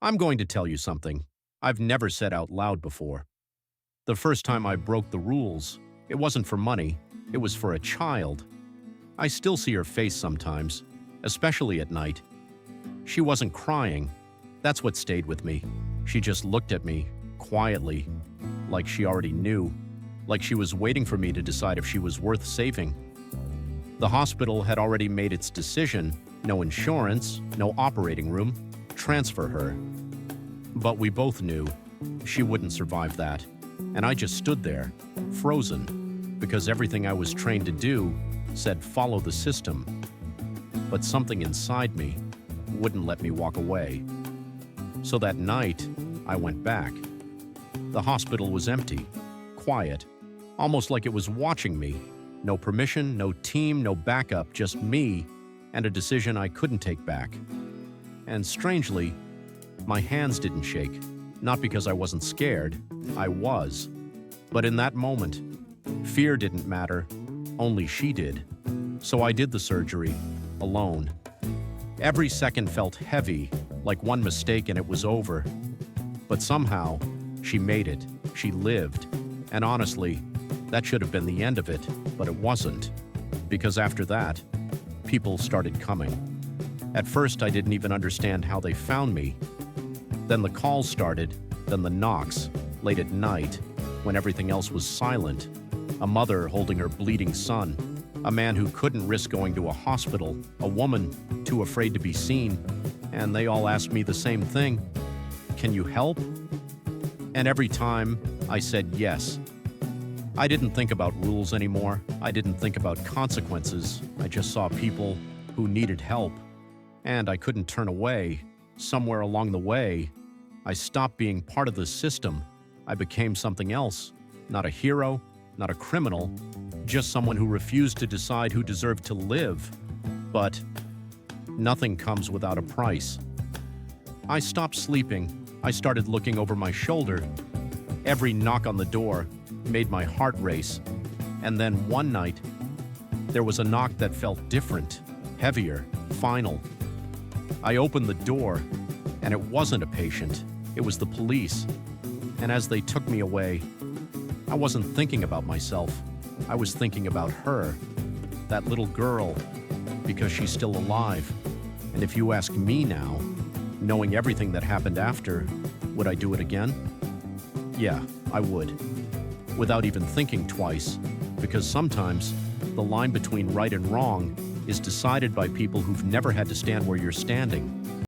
I'm going to tell you something I've never said out loud before. The first time I broke the rules, it wasn't for money, it was for a child. I still see her face sometimes, especially at night. She wasn't crying. That's what stayed with me. She just looked at me, quietly, like she already knew, like she was waiting for me to decide if she was worth saving. The hospital had already made its decision: no insurance, no operating room, transfer her. But we both knew she wouldn't survive that, and I just stood there, frozen, because everything I was trained to do said follow the system. But something inside me wouldn't let me walk away. So that night, I went back. The hospital was empty, quiet, almost like it was watching me. No permission, no team, no backup, just me and a decision I couldn't take back. And strangely, my hands didn't shake, not because I wasn't scared, I was. But in that moment, fear didn't matter, only she did. So I did the surgery, alone. Every second felt heavy, like one mistake and it was over. But somehow, she made it, she lived. And honestly, that should have been the end of it, but it wasn't. Because after that, people started coming. At first, I didn't even understand how they found me. Then the calls started, then the knocks, late at night, when everything else was silent. A mother holding her bleeding son, a man who couldn't risk going to a hospital, a woman too afraid to be seen, and they all asked me the same thing: "Can you help?" And every time, I said yes. I didn't think about rules anymore. I didn't think about consequences. I just saw people who needed help, and I couldn't turn away. Somewhere along the way, I stopped being part of the system. I became something else. Not a hero, not a criminal, just someone who refused to decide who deserved to live. But nothing comes without a price. I stopped sleeping. I started looking over my shoulder. Every knock on the door made my heart race. And then one night, there was a knock that felt different, heavier, final. I opened the door, and it wasn't a patient. It was the police. And as they took me away, I wasn't thinking about myself. I was thinking about her, that little girl, because she's still alive. And if you ask me now, knowing everything that happened after, would I do it again? Yeah, I would. Without even thinking twice, because sometimes the line between right and wrong is decided by people who've never had to stand where you're standing.